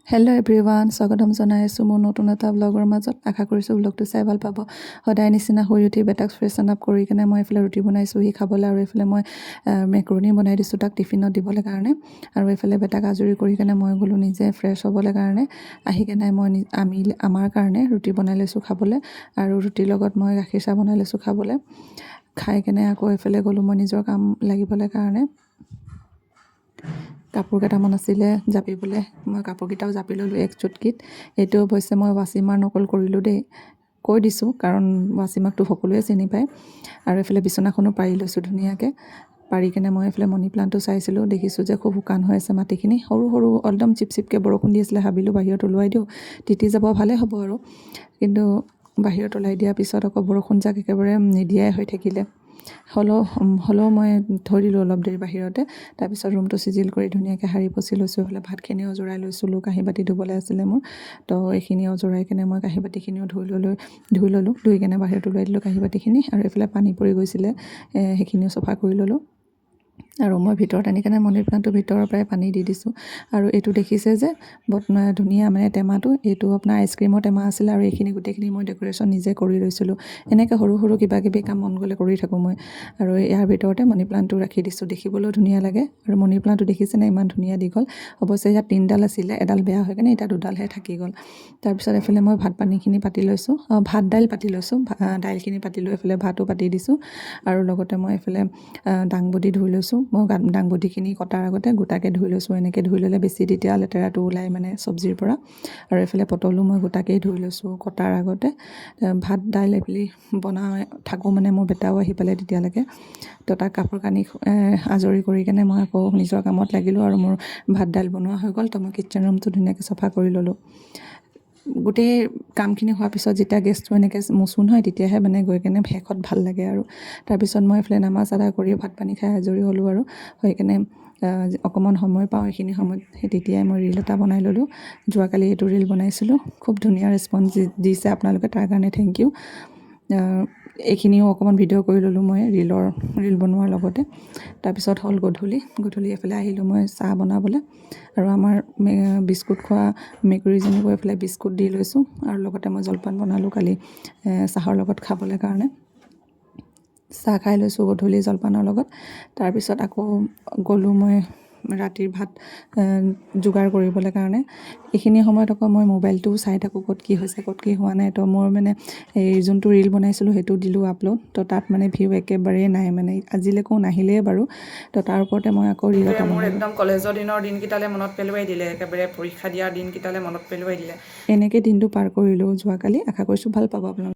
Hello' everyone, স্বাগতম জনাই আছোঁ মোৰ নতুন এটা ব্লগৰ মাজত। আশা কৰিছোঁ ব্লগটো চাই ভাল পাব। সদায় নিচিনা শুই উঠি বেটাক ফ্ৰেছন আপ কৰি কিনে মই এইফালে ৰুটি বনাইছোঁ সি খাবলৈ, আৰু এইফালে মই মেক্ৰণি বনাই দিছোঁ তাক টিফিনত দিবলৈ কাৰণে। আৰু এইফালে বেটাক আজৰি কৰি কিনে মই গ'লোঁ নিজে ফ্ৰেছ হ'বলৈ কাৰণে। আহি কিনে মই আমাৰ কাৰণে ৰুটি বনাই লৈছোঁ খাবলৈ, আৰু ৰুটিৰ লগত মই গাখীৰ চাহ বনাই লৈছোঁ খাবলৈ। খাই কেনে আকৌ এইফালে গ'লোঁ মই নিজৰ কাম লাগিবলৈ কাৰণে। কাপোৰ কেইটামান আছিলে জাপিবলৈ, মই কাপোৰকেইটাও জাপি ল'লোঁ এক চুটকিত। এইটো অৱশ্যে মই ৱাচিমাৰ নকল কৰিলোঁ দেই, কৈ দিছোঁ কাৰণ ৱাচিমাকটো সকলোৱে চিনি পায়। আৰু এইফালে বিচনাখনো পাৰি লৈছোঁ ধুনীয়াকৈ। পাৰি কিনে মই এইফালে মানি প্লাণ্টটো চাইছিলোঁ, দেখিছোঁ যে খুব শুকান হৈ আছে মাটিখিনি, সৰু সৰু একদম চিপচিপকৈ বৰষুণ দি আছিলে। ভাবিলোঁ বাহিৰত ওলোৱাই দিওঁ, তিতি যাব ভালেই হ'ব আৰু। কিন্তু বাহিৰত ওলাই দিয়াৰ পিছত আকৌ বৰষুণ যাক একেবাৰে নিদিয়াই হৈ থাকিলে। হ'লেও মই থৈ দিলোঁ অলপ দেৰি বাহিৰতে। তাৰপিছত ৰুমটো চিজিল কৰি ধুনীয়াকৈ সাৰি পচি লৈছোঁ। এইফালে ভাতখিনিও জোৰাই লৈছিলোঁ, কাঁহী বাতি ধুবলৈ আছিলে মোৰ। তো এইখিনিও জোৰাই কিনে মই কাঁহী বাতিখিনিও ধুই ল'লোঁ। ধুই কিনে বাহিৰত ওলাই দিলোঁ কাঁহী বাতিখিনি। আৰু এইফালে পানী পৰি গৈছিলে, সেইখিনিও চফা কৰি ল'লোঁ। আৰু মই ভিতৰত আনি কিনে মানি প্লাণ্টটো ভিতৰৰ পৰাই পানী দি দিছোঁ। আৰু এইটো দেখিছে যে ধুনীয়া মানে টেমাটো, এইটো আপোনাৰ আইচক্ৰীমৰ টেমা আছিলে। আৰু এইখিনি গোটেইখিনি মই ডেক'ৰেশ্যন নিজে কৰি লৈছিলোঁ। এনেকৈ সৰু সৰু কিবাকিবি কাম মন গ'লে কৰি থাকোঁ মই। আৰু ইয়াৰ ভিতৰতে মানি প্লাণ্টটো ৰাখি দিছোঁ, দেখিবলৈও ধুনীয়া লাগে। আৰু মানি প্লাণ্টটো দেখিছেনে ইমান ধুনীয়া দীঘল। অৱশ্যে ইয়াত 3ডাল আছিলে, এডাল বেয়া হৈ কিনে এতিয়া 2ডালহে থাকি গ'ল। তাৰপিছত এইফালে মই ভাত পানীখিনি পাতি লৈছোঁ, ভাত দাইল পাতি লৈছোঁ, দাইলখিনি পাতি লৈ এইফালে ভাতো পাতি দিছোঁ। আৰু লগতে মই এইফালে দাংবডি ধুই লৈছোঁ। মই দাংবডিখিনি কটাৰ আগতে গোটাকৈ ধুই লৈছোঁ। এনেকৈ ধুই ল'লে বেছি তেতিয়া লেতেৰাটো ওলায় মানে চব্জিৰ পৰা। আৰু এইফালে পটলো মই গোটাকেই ধুই লৈছোঁ কটাৰ আগতে। ভাত দাইল এইবুলি বনাই থাকোঁ মানে মোৰ বেটাও আহি পালে তেতিয়ালৈকে। তো তাক কাপোৰ কানি আজৰি কৰি কিনে মই আকৌ নিজৰ কামত লাগিলোঁ। আৰু মোৰ ভাত দাইল বনোৱা হৈ গ'ল। তো মই কিটচেন ৰুমটো ধুনীয়াকৈ চাফা কৰি ল'লোঁ। গোটেই কামখিনি হোৱাৰ পিছত যেতিয়া গেছটো এনেকৈ মচোঁ নহয়, তেতিয়াহে মানে গৈ কিনে শেষত ভাল লাগে আৰু। তাৰপিছত মই এইফালে নামাজ আদা কৰি ভাত পানী খাই আজৰি হ'লোঁ। আৰু হৈ কিনে অকণমান সময় পাওঁ, এইখিনি সময়ত তেতিয়াই মই ৰীল এটা বনাই ল'লোঁ। যোৱাকালি এইটো ৰীল বনাইছিলোঁ, খুব ধুনীয়া ৰেচপঞ্চ দিছে আপোনালোকে, তাৰ কাৰণে থেংক ইউ। এইখিনিও অকণমান ভিডিঅ' কৰি ল'লোঁ মই ৰীল বনোৱাৰ লগতে। তাৰপিছত হ'ল গধূলি এইফালে আহিলোঁ মই চাহ বনাবলৈ। আৰু আমাৰ বিস্কুট খোৱা মেকুৰীজনীকো এইফালে বিস্কুট দি লৈছোঁ। আৰু লগতে মই জলপান বনালোঁ কালি চাহৰ লগত খাবলৈ কাৰণে। চাহ খাই লৈছোঁ গধূলি জলপানৰ লগত। তাৰপিছত আকৌ গ'লোঁ মই ৰাতিৰ ভাত যোগাৰ কৰিবলৈ কাৰণে। এইখিনি সময়ত আকৌ মই মোবাইলটোও চাই থাকোঁ, ক'ত কি হৈছে ক'ত কি হোৱা নাই। তো মোৰ মানে এই যোনটো ৰীল বনাইছিলোঁ সেইটো দিলোঁ আপলোড। তো তাত মানে ভিউ একেবাৰেই নাই, মানে আজিলৈকেও নাহিলেই বাৰু। তো তাৰ ওপৰতে মই আকৌ ৰীল এটা মোৰ একদম কলেজৰ দিনৰ দিনকেইটালৈ মনত পেলুৱাই দিলে, একেবাৰে পৰীক্ষা দিয়াৰ দিনকেইটালৈ মনত পেলুৱাই দিলে। এনেকৈ দিনটো পাৰ কৰিলোঁ যোৱাকালি। আশা কৰিছোঁ ভাল পাব আপোনালোকে।